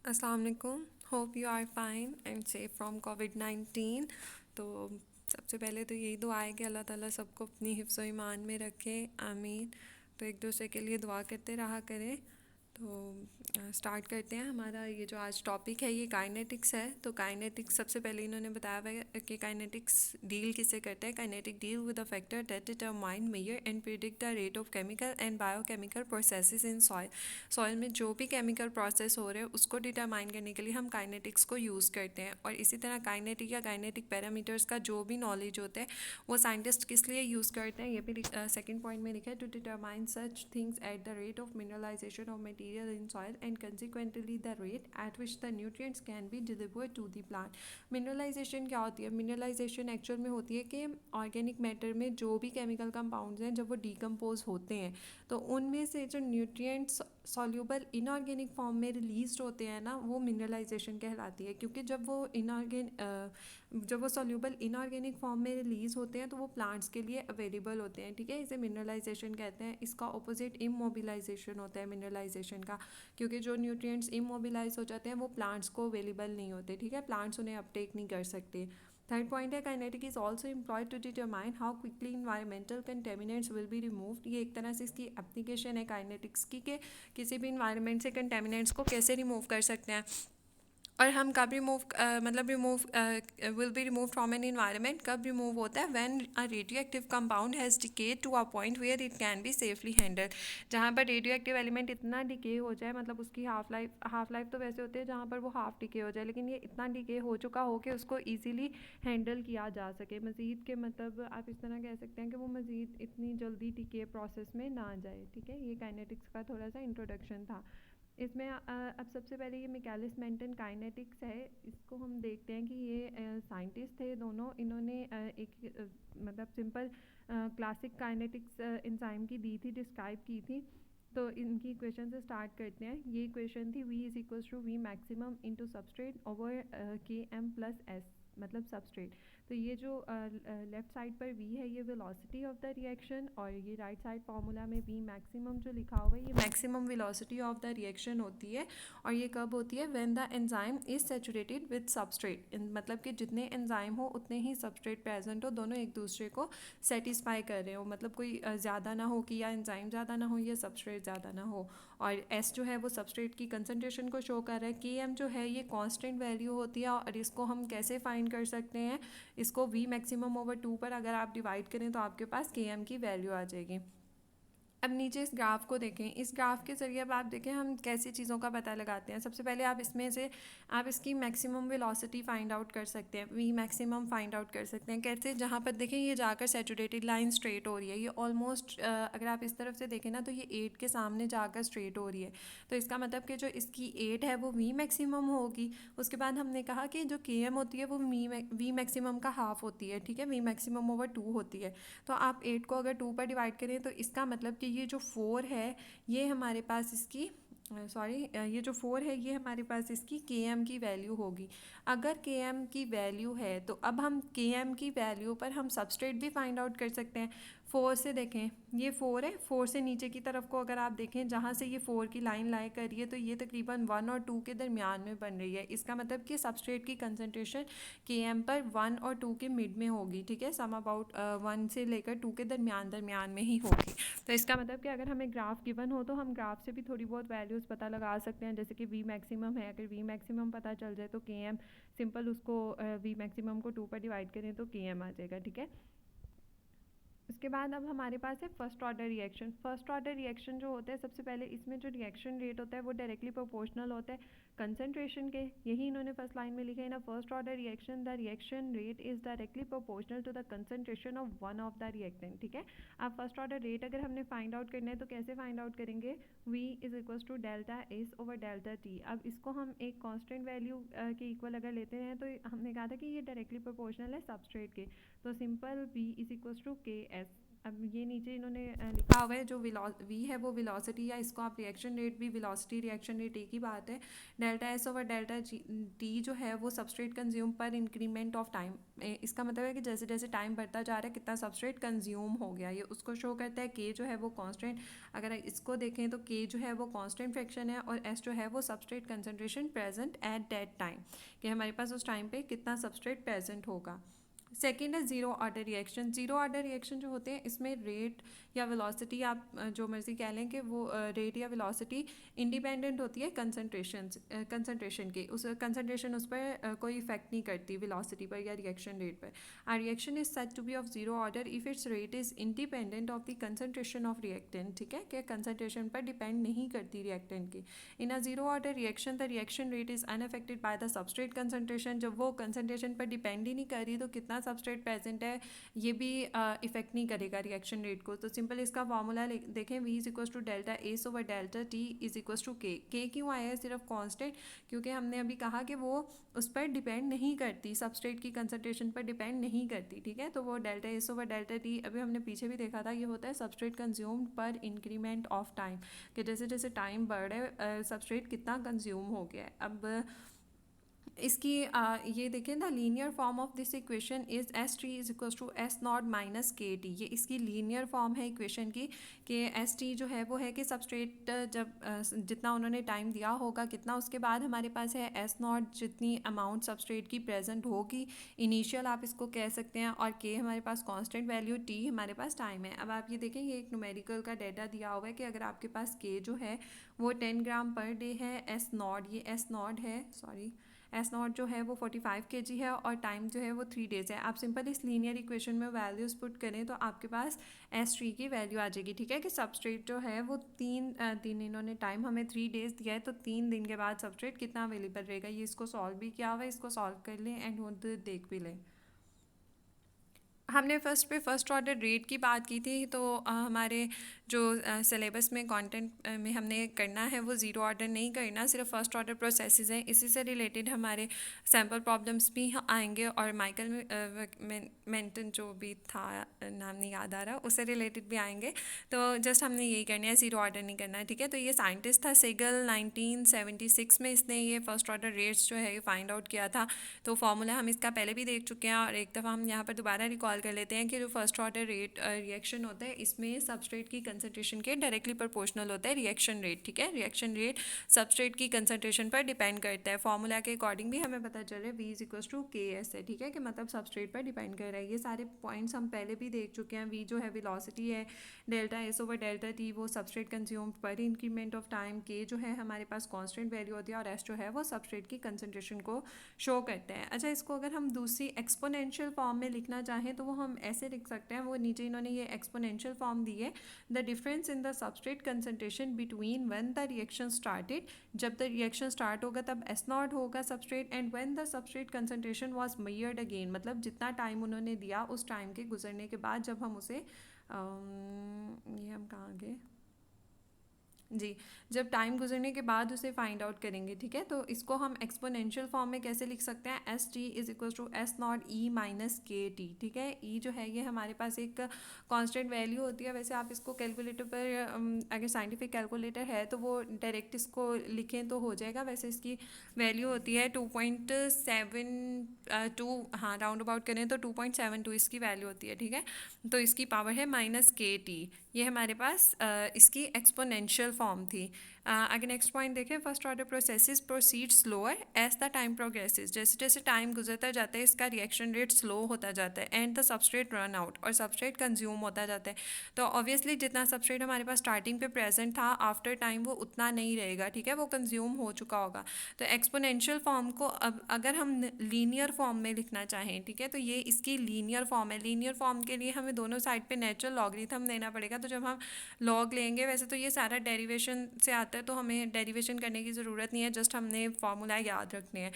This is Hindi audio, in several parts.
अस्सलाम वालेकुम। Hope you are fine and safe from कोविड-19। तो सबसे पहले तो यही दुआ है कि अल्लाह ताला सबको अपनी हिफ्ज़ व ईमान में रखे, आमीन। तो एक दूसरे के लिए दुआ करते रहा करें। तो स्टार्ट करते हैं। हमारा ये जो आज टॉपिक है ये काइनेटिक्स है। तो काइनेटिक्स सबसे पहले इन्होंने बताया हुआ है कि काइनेटिक्स डील किससे करते हैं। Kinetic deal with a factor that determine measure and predict the rate of chemical and biochemical processes in soil. Soil में जो भी केमिकल प्रोसेस हो रहे हैं उसको डिटरमाइन करने के लिए हम काइनेटिक्स को यूज़ करते हैं। और इसी तरह काइनेटिक या काइनेटिक पैरामीटर्स का जो भी नॉलेज होता है वो साइंटिस्ट किस लिए यूज़ करते हैं, ये भी सेकंड पॉइंट में लिखा है। To determine such things at the rate of mineralization of material in soil and consequently the rate at which the nutrients can be delivered to the plant. Mineralization क्या होती है? मिनरलाइजेशन एक्चुअल में होती है कि ऑर्गेनिक मैटर में जो भी केमिकल कंपाउंड्स हैं जब वो डिकम्पोज होते हैं तो उनमें से जो न्यूट्रिएंट्स सॉल्यूबल इनऑर्गेनिक फॉर्म में रिलीज होते हैं ना, वो मिनरलाइजेशन कहलाती है। क्योंकि जब वो सॉल्यूबल इनऑर्गेनिक फॉर्म में रिलीज होते हैं तो वो प्लांट्स के लिए अवेलेबल होते हैं। ठीक है, इसे मिनरलाइजेशन कहते हैं। इसका ऑपोजिट इमोबिलाइजेशन होता है मिनरलाइजेशन का, क्योंकि जो न्यूट्रिएंट्स इमोबिलाइज हो जाते हैं वो प्लांट्स को अवेलेबल नहीं होते। ठीक है, प्लांट्स उन्हें अपटेक नहीं कर सकते। थर्ड पॉइंट है kinetic is also employed to determine how quickly environmental contaminants will be removed. ये एक तरह से इसकी एप्लीकेशन है काइनेटिक्स की, कि किसी भी इन्वायरमेंट से कंटेमिनेंट्स को कैसे रिमूव कर सकते हैं और हम कब रिमूव मतलब remove will be remove from an environment. कब रिमूव होता है? When a radio active compound has decayed to a point where it can be safely handle. जहाँ पर रेडियो एक्टिव एलिमेंट इतना डिके हो जाए, मतलब उसकी हाफ लाइफ तो वैसे होती है जहाँ पर वो हाफ डिके हो जाए, लेकिन ये इतना डिके हो चुका हो कि उसको ईजिली हैंडल किया जा सके। मज़ीद के मतलब आप इस तरह कह सकते हैं कि वो मज़ीद इतनी जल्दी डिके प्रोसेस में ना जाए। ठीक है, ये काइनेटिक्स का थोड़ा सा इंट्रोडक्शन था। इसमें अब सबसे पहले ये मिकालिस मेंटन काइनेटिक्स है, इसको हम देखते हैं कि ये साइंटिस्ट थे दोनों। इन्होंने मतलब सिंपल क्लासिक काइनेटिक्स एंजाइम की दी थी, डिस्क्राइब की थी। तो इनकी इक्वेशन से स्टार्ट करते हैं। ये इक्वेशन थी V is equals to V maximum into substrate over Km+S, मतलब सबस्ट्रेट। तो ये जो लेफ़्ट साइड पर V है ये वेलोसिटी ऑफ द रिएक्शन, और ये राइट साइड फार्मूला में V मैक्सिमम जो लिखा हुआ है ये maximum velocity of the reaction होती है। और ये कब होती है? When the enzyme is saturated with substrate. मतलब कि जितने एंजाइम हो उतने ही सबस्ट्रेट प्रेजेंट हो, दोनों एक दूसरे को सेटिस्फाई कर रहे हो। मतलब कोई ज़्यादा ना हो कि या एंजाइम ज़्यादा ना हो या सबस्ट्रेट ज़्यादा ना हो। और S जो है वो सबस्ट्रेट की कंसनट्रेशन को शो कर रहा है। Km जो है ये कांस्टेंट वैल्यू होती है। और इसको हम कैसे फाइंड कर सकते हैं? इसको V मैक्सिमम ओवर 2 पर अगर आप डिवाइड करें तो आपके पास Km की वैल्यू आ जाएगी। अब नीचे इस ग्राफ को देखें। इस ग्राफ के ज़रिए अब आप देखें हम कैसी चीज़ों का पता लगाते हैं। सबसे पहले आप इसमें से आप इसकी मैक्सिमम वेलोसिटी फाइंड आउट कर सकते हैं, वी मैक्सिमम फाइंड आउट कर सकते हैं। कैसे? जहाँ पर देखें ये जाकर सैचुरेटेड लाइन स्ट्रेट हो रही है, ये ऑलमोस्ट अगर आप इस तरफ से देखें ना तो ये 8 के सामने जाकर स्ट्रेट हो रही है। तो इसका मतलब कि जो इसकी 8 है वो वी मैक्सिमम होगी। उसके बाद हमने कहा कि जो के एम होती है वो वी मैक्सिमम का हाफ होती है। ठीक है, वी मैक्सिमम ओवर 2 होती है। तो आप 8 को अगर 2 पर डिवाइड करें तो इसका मतलब कि ये जो 4 है ये हमारे पास इसकी ये जो 4 है ये हमारे पास इसकी के एम की वैल्यू होगी। अगर के एम की वैल्यू है तो अब हम के एम की वैल्यू पर हम सबस्ट्रेट भी फाइंड आउट कर सकते हैं। 4 से देखें, ये 4 है, 4 से नीचे की तरफ को अगर आप देखें जहाँ से ये 4 की लाइन लाई कर रही है तो ये तकरीबन 1 और 2 के दरमियान में बन रही है। इसका मतलब कि सबस्ट्रेट की कंसनट्रेशन के एम पर 1 और 2 के मिड में होगी। ठीक है, सम अबाउट 1 से लेकर 2 के दरमियान में ही होगी। तो इसका मतलब कि अगर हमें ग्राफ गिवन हो तो हम ग्राफ से भी थोड़ी बहुत वैल्यूज़ पता लगा सकते हैं। जैसे कि वी मैक्सिमम है, अगर वी मैक्सिमम पता चल जाए तो के एम सिंपल उसको वी मैक्सिमम को 2 पर डिवाइड करें तो के एम आ जाएगा। ठीक है, उसके बाद अब हमारे पास है first order reaction. First order reaction जो होता है सबसे पहले इसमें जो रिएक्शन रेट होता है वो डायरेक्टली प्रोपोर्शनल होता है कंसंट्रेशन के। यही इन्होंने फर्स्ट लाइन में लिखा है ना, first order reaction the reaction rate is directly proportional to the concentration of one of the reactant. ठीक है, अब फर्स्ट ऑर्डर रेट अगर हमने फाइंड आउट करना है तो कैसे फाइंड आउट करेंगे? V is equals to delta S over delta T. अब इसको हम एक कांस्टेंट वैल्यू के इक्वल अगर लेते हैं तो हमने कहा था कि ये डायरेक्टली प्रोपोर्शनल है सबस्ट्रेट के। तो simple V is equals to K S. अब ये नीचे इन्होंने लिखा हुआ है जो वी है वो वेलोसिटी, या इसको आप रिएक्शन रेट भी, वेलोसिटी रिएक्शन रेट एक ही बात है। Delta S over delta T जो है वो सबस्ट्रेट कंज्यूम पर इंक्रीमेंट ऑफ टाइम, इसका मतलब है कि जैसे जैसे टाइम बढ़ता जा रहा है कितना सबस्ट्रेट कंज्यूम हो गया, ये उसको शो करता है। के जो है वो कांस्टेंट, अगर इसको देखें तो के जो है वो कांस्टेंट फ्रैक्शन है, और एस जो है वो substrate concentration present at that time, कि हमारे पास उस टाइम पे कितना सबस्ट्रेट प्रेजेंट होगा। सेकेंड है zero order reaction. Zero order reaction जो होते हैं इसमें रेट या वेलोसिटी, आप जो मर्जी कह लें कि वो रेट या वेलोसिटी इंडिपेंडेंट होती है कंसनट्रेशन की, उस कंसनट्रेशन उस पर कोई इफेक्ट नहीं करती वेलोसिटी पर या रिएक्शन रेट पर। A reaction is said to be of zero order if its rate is independent of the concentration of reactant, ठीक है, कि कंसनट्रेशन पर डिपेंड नहीं करती रिएक्टेंट की। In a zero order reaction the reaction rate is unaffected by the substrate concentration, जब वो कंसनट्रेशन पर डिपेंड ही नहीं कर रही तो कितना सबस्ट्रेट प्रेजेंट है ये भी इफेक्ट नहीं करेगा रिएक्शन रेट को। तो सिंपल इसका फॉर्मूला देखें, V is equal to delta S over delta T is equal to K क्यों आया है सिर्फ कांस्टेंट, क्योंकि हमने अभी कहा कि वो उस पर डिपेंड नहीं करती, सबस्ट्रेट की कंसनट्रेशन पर डिपेंड नहीं करती, ठीक है। तो वो delta S over delta T अभी हमने पीछे भी देखा था, ये होता है सबस्ट्रेट कंज्यूम्ड पर इंक्रीमेंट ऑफ टाइम, कि जैसे जैसे टाइम बढ़ रहा है सबस्ट्रेट कितना कंज्यूम हो गया है। अब इसकी ये देखें, the linear form of this equation is S T is equal to S not minus K T, ये इसकी लीनियर फॉर्म है इक्वेशन की, कि एस टी जो है वो है कि सबस्ट्रेट जब जितना उन्होंने टाइम दिया होगा कितना, उसके बाद हमारे पास है एस नॉट जितनी अमाउंट सबस्ट्रेट की प्रेजेंट होगी, इनिशियल आप इसको कह सकते हैं, और के हमारे पास कांस्टेंट वैल्यू, टी हमारे पास टाइम है। अब आप ये देखें, ये एक न्यूमेरिकल का डेटा दिया हुआ है कि अगर आपके पास के जो है वो 10 ग्राम पर डे है, एस नॉट, ये एस नॉट है, सॉरी एस नॉट जो है वो 45 kg है, और टाइम जो है वो 3 days है। आप सिंपल इस लीनियर इक्वेशन में वैल्यूज़ पुट करें तो आपके पास एस टी की वैल्यू आ जाएगी, ठीक है, कि सबस्ट्रेट जो है वो तीन इन्होंने टाइम हमें 3 days दिया है, तो 3 दिन के बाद सबस्ट्रेट कितना अवेलेबल रहेगा। ये इसको सॉल्व भी किया हुआ है, इसको सॉल्व कर लें एंड खुद देख भी लें। हमने फर्स्ट ऑर्डर रेट की बात की थी, तो हमारे जो सिलेबस में कंटेंट में हमने करना है वो ज़ीरो ऑर्डर नहीं करना, सिर्फ फर्स्ट ऑर्डर प्रोसेसेस हैं। इसी से रिलेटेड हमारे सैम्पल प्रॉब्लम्स भी आएंगे, और माइकल मेंटन जो भी था, नाम नहीं याद आ रहा, उससे रिलेटेड भी आएंगे। तो जस्ट हमने यही करना है, ज़ीरो ऑर्डर नहीं करना है, ठीक है। तो ये साइंटिस्ट था सेगल, 1976 में इसने ये फर्स्ट ऑर्डर रेट्स जो है ये फाइंड आउट किया था। तो फार्मूला हम इसका पहले भी देख चुके हैं, और एक दफ़ा हम यहाँ पर दोबारा रिकॉल कर लेते हैं कि जो फर्स्ट ऑर्डर रेट रिएक्शन होता है इसमें सबस्ट्रेट की कंसनट्रेशन के डायरेक्टली प्रोपोर्शनल होता है रिएक्शन रेट, ठीक है। रिएक्शन रेट सबस्ट्रेट की कंसनट्रेशन पर डिपेंड करता है। फार्मूला के अकॉर्डिंग भी हमें पता चल रहा है V is equal to K S है, ठीक है, कि मतलब सबस्ट्रेट पर डिपेंड कर रहा है। ये सारे पॉइंट्स हम पहले भी देख चुके हैं। V जो है वेलोसिटी है, delta S over delta T वो सबस्ट्रेट कंज्यूम्ड पर इंक्रीमेंट ऑफ टाइम, के जो है हमारे पास कांस्टेंट वैल्यू होती है, और एस जो है वो सबस्ट्रेट की कंसनट्रेशन को शो करते हैं। अच्छा, इसको अगर हम दूसरी एक्सपोनेंशियल फॉर्म में लिखना चाहें तो वो हम ऐसे लिख सकते हैं, वो नीचे इन्होंने ये एक्सपोनेंशियल फॉर्म दी है, the difference in the substrate concentration between when the reaction started, जब द रिएक्शन स्टार्ट होगा तब एस नॉट होगा substrate, and when the substrate concentration was measured again, मतलब जितना टाइम उन्होंने दिया उस टाइम के गुजरने के बाद जब हम उसे ये हम कहाँ गए जी, जब टाइम गुजरने के बाद उसे फाइंड आउट करेंगे, ठीक है। तो इसको हम एक्सपोनेंशियल फॉर्म में कैसे लिख सकते हैं, S T is equal to S not E minus K T, ठीक है। ई जो है ये हमारे पास एक कांस्टेंट वैल्यू होती है। वैसे आप इसको कैलकुलेटर पर अगर साइंटिफिक कैलकुलेटर है तो वो डायरेक्ट इसको लिखें तो हो जाएगा। वैसे इसकी वैल्यू होती है 2.72, हाँ राउंड अबाउट करें तो 2.72 इसकी वैल्यू होती है, ठीक है। तो इसकी पावर है माइनस के टी, ये हमारे पास इसकी एक्सपोनेंशियल फॉर्म थी। अगर नेक्स्ट पॉइंट देखें, first order processes proceed slower as the time progresses, जैसे जैसे टाइम गुजरता जाता है इसका रिएक्शन रेट स्लो होता जाता है, and the substrate run out, और सबस्ट्रेट कंज्यूम होता जाता है। तो ऑब्वियसली जितना सबस्ट्रेट हमारे पास स्टार्टिंग पे प्रेजेंट था, आफ्टर टाइम वो उतना नहीं रहेगा, ठीक है, वो कंज्यूम हो चुका होगा। तो एक्सपोनेंशियल फॉर्म को अब अगर हम लीनियर फॉर्म में लिखना चाहें, ठीक है, तो ये इसकी लीनियर फॉर्म है। लीनियर फॉर्म के लिए हमें दोनों साइड पे नेचुरल लॉगरिथम लेना पड़ेगा। तो जब हम लॉग लेंगे, वैसे तो ये सारा डेरिवेशन से आता है तो हमें डेरिवेशन करने की ज़रूरत नहीं है, जस्ट हमने फार्मूला याद रखने हैं।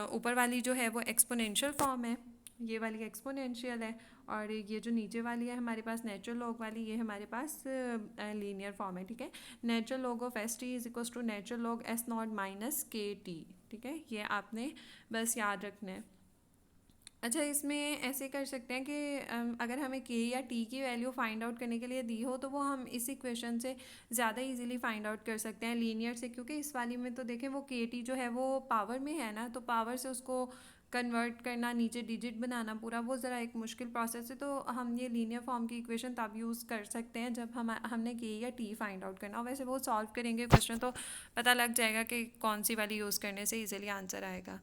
ऊपर वाली जो है वो एक्सपोनेंशियल फॉर्म है, ये वाली एक्सपोनेंशियल है, और ये जो नीचे वाली है हमारे पास नेचुरल लॉग वाली, ये हमारे पास लीनियर फॉर्म है, ठीक है। Natural log of S T is equal to natural log S not minus K T, ठीक है, ये आपने बस याद रखना है। अच्छा, इसमें ऐसे कर सकते हैं कि अगर हमें के या टी की वैल्यू फाइंड आउट करने के लिए दी हो तो वो हम इस इक्वेशन से ज़्यादा इजीली फाइंड आउट कर सकते हैं लीनियर से, क्योंकि इस वाली में तो देखें वो के टी जो है वो पावर में है ना, तो पावर से उसको कन्वर्ट करना, नीचे डिजिट बनाना पूरा, वो ज़रा एक मुश्किल प्रोसेस है। तो हम ये लीनियर फॉर्म की इक्वेशन तब यूज़ कर सकते हैं जब हमने के या टी फाइंड आउट करना हो। वैसे वो सॉल्व करेंगे क्वेश्चन तो पता लग जाएगा कि कौन सी वाली यूज़ करने से इजीली आंसर आएगा।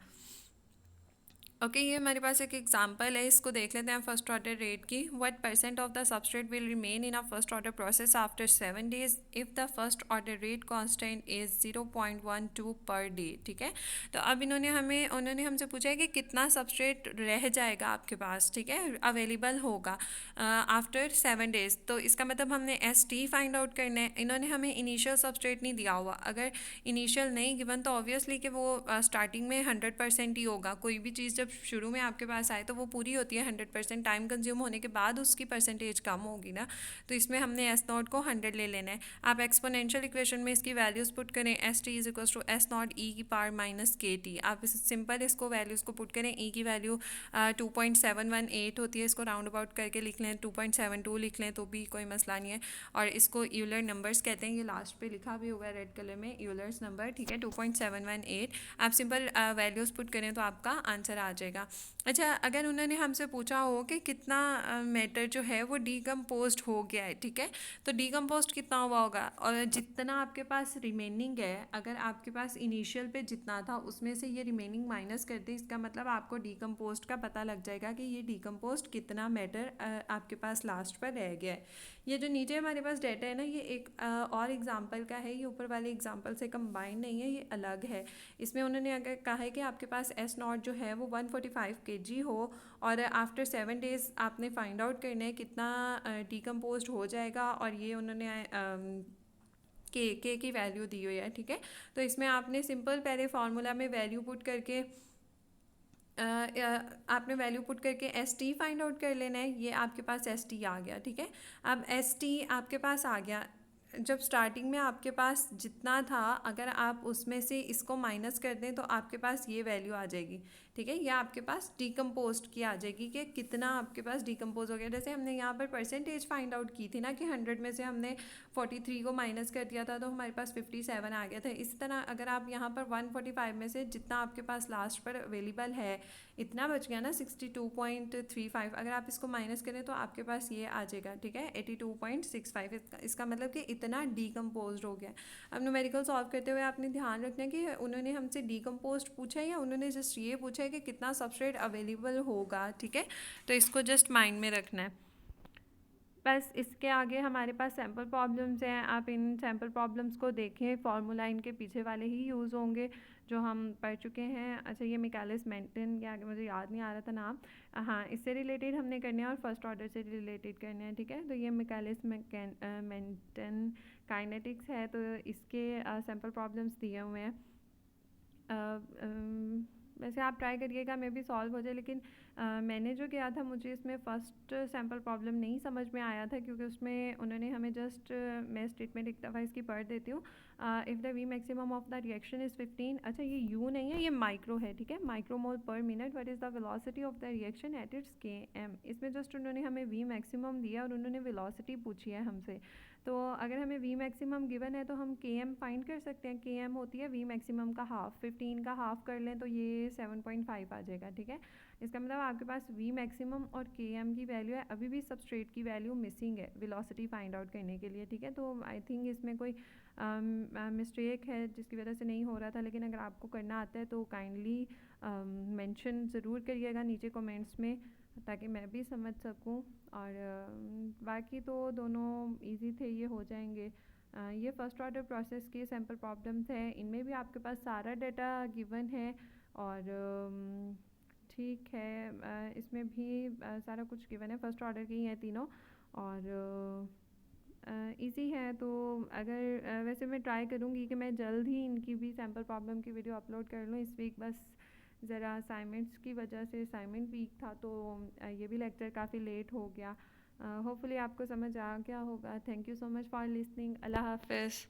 ओके, ये हमारे पास एक एग्जांपल है, इसको देख लेते हैं फर्स्ट ऑर्डर रेट की। What percent of the substrate will remain in a first order process after 7 days if the first order rate constant is 0.12 per day. ठीक है, तो अब उन्होंने हमसे पूछा है कि कितना सबस्ट्रेट रह जाएगा आपके पास, ठीक है, अवेलेबल होगा आफ्टर 7 days। तो इसका मतलब हमने एस टी फाइंड आउट करना है। इन्होंने हमें इनिशियल सबस्ट्रेट नहीं दिया हुआ, अगर इनिशियल नहीं गिवन तो ऑब्वियसली कि वो स्टार्टिंग में 100% ही होगा। कोई भी चीज़ जब शुरू में आपके पास आए तो वो पूरी होती है 100%, टाइम कंज्यूम होने के बाद उसकी परसेंटेज कम होगी ना। तो इसमें हमने एस नॉट को 100 ले लेना है। आप एक्सपोनेंशियल इक्वेशन में इसकी वैल्यूज़ पुट करें, s T is equal to S not e की पावर माइनस के टी। आप इस सिंपल इसको वैल्यूज़ को पुट करें, ई की वैल्यू 2.718 होती है, इसको राउंड अबाउट करके लिख लें, 2.72 लिख लें तो भी कोई मसला नहीं है। और इसको यूलर नंबर्स कहते हैं, ये लास्ट पे लिखा भी होगा रेड कलर में, यूलर्स नंबर, ठीक है, 2.718। आप सिंपल वैल्यूज़ पुट करें तो आपका आंसर आ जाएगा। अच्छा, अगर उन्होंने हमसे पूछा हो कि कितना मैटर जो है वो डीकम्पोज्ड हो गया है, ठीक है, तो डीकम्पोज्ड कितना हुआ होगा, और जितना आपके पास रिमेनिंग है, अगर आपके पास इनिशियल पे जितना था उसमें से ये रिमेनिंग माइनस कर दे, इसका मतलब आपको डीकम्पोज्ड का पता लग जाएगा कि ये डीकम्पोज्ड कितना मैटर आपके पास लास्ट पर रह गया है। ये जो नीचे हमारे पास डाटा है ना, ये एक और एग्जांपल का है, ये ऊपर वाले एग्जांपल से कंबाइन नहीं है, ये अलग है। इसमें उन्होंने अगर कहा है कि आपके पास एस नॉट जो है वो 145 kg हो और आफ्टर 7 days आपने फाइंड आउट करना है कितना डिकम्पोज हो जाएगा, और ये उन्होंने के की वैल्यू दी हुई है, ठीक है। तो इसमें आपने सिंपल पहले फार्मूला में वैल्यू पुट करके आपने वैल्यू पुट करके एस टी फाइंड आउट कर लेना है। ये आपके पास एस टी आ गया, ठीक है। अब एस टी आपके पास आ गया, जब स्टार्टिंग में आपके पास जितना था अगर आप उसमें से इसको माइनस कर दें तो आपके पास ये वैल्यू आ जाएगी, ठीक है। यह आपके पास डिकम्पोज की आ जाएगी कि कितना आपके पास डिकम्पोज हो गया। जैसे हमने यहाँ पर परसेंटेज फाइंड आउट की थी ना कि 100 में से हमने 43 को माइनस कर दिया था तो हमारे पास 57 आ गया था। इसी तरह अगर आप यहाँ पर 145 में से जितना आपके पास लास्ट पर अवेलेबल है इतना बच गया ना 62.35, अगर आप इसको माइनस करें तो आपके पास ये आ जाएगा, ठीक है, 82.65। इसका मतलब कि इतना डीकम्पोज हो गया। अब न्यूमेरिकल सॉल्व करते हुए आपने ध्यान रखना है कि उन्होंने हमसे डीकम्पोज पूछा है या उन्होंने जस्ट ये पूछा है कि कितना सबस्ट्रेट अवेलेबल होगा, ठीक है। तो इसको जस्ट माइंड में रखना है। बस इसके आगे हमारे पास सैम्पल प्रॉब्लम्स हैं, आप इन सैम्पल प्रॉब्लम्स को देखें, फार्मूला इनके पीछे वाले ही यूज़ होंगे जो हम पढ़ चुके हैं। अच्छा, ये मिकालिस मेंटन के आगे मुझे याद नहीं आ रहा था नाम, हाँ, इससे रिलेटेड हमने करने हैं और फर्स्ट ऑर्डर से रिलेटेड करने हैं, ठीक है। तो ये मिकालिस मेंटन काइनेटिक्स है, तो इसके सैम्पल प्रॉब्लम्स दिए हुए हैं। वैसे आप ट्राई करिएगा मे भी सॉल्व हो जाए, लेकिन मैंने जो किया था मुझे इसमें फ़र्स्ट सैम्पल प्रॉब्लम नहीं समझ में आया था, क्योंकि उसमें उन्होंने हमें जस्ट मैं स्टेटमेंट एक दफ़ा इसकी पढ़ देती हूँ। If the we maximum of the reaction is 15, अच्छा ये यू नहीं है, ये माइक्रो है, ठीक है, माइक्रोमोल पर minute, what is the velocity of the reaction at its के एम। इसमें जस्ट उन्होंने हमें वी मैक्सिमम दिया और उन्होंने वेलोसिटी पूछी है हमसे। तो अगर हमें वी मैक्सिमम गिवन है तो हम के एम फाइंड कर सकते हैं। के एम होती है वी मैक्सिमम का हाफ, 15 का हाफ कर लें तो ये 7.5 आ जाएगा, ठीक है। इसका मतलब आपके पास वी मैक्सिमम और के एम की वैल्यू है, अभी भी सबस्ट्रेट की वैल्यू मिसिंग है वेलोसिटी फाइंड आउट करने के लिए, ठीक है। तो आई थिंक इसमें कोई मिस्टेक है जिसकी वजह से नहीं हो रहा था, लेकिन अगर आपको करना आता है तो काइंडली मेंशन ज़रूर करिएगा नीचे कमेंट्स में ताकि मैं भी समझ सकूं। और बाकी तो दोनों इजी थे, ये हो जाएंगे। ये फर्स्ट ऑर्डर प्रोसेस के सैम्पल प्रॉब्लम्स हैं, इनमें भी आपके पास सारा डाटा गिवन है और ठीक है, इसमें भी सारा कुछ गिवन है, फर्स्ट ऑर्डर के ही हैं तीनों और इजी है। तो अगर वैसे मैं ट्राई करूँगी कि मैं जल्द ही इनकी भी सैम्पल प्रॉब्लम की वीडियो अपलोड कर लूँ इस वीक। बस ज़रा असाइनमेंट्स की वजह से असाइनमेंट वीक था तो ये भी लेक्चर काफ़ी लेट हो गया। होपफुली आपको समझ आ गया होगा। Thank you so much for listening. अल्लाह हाफ़िज़।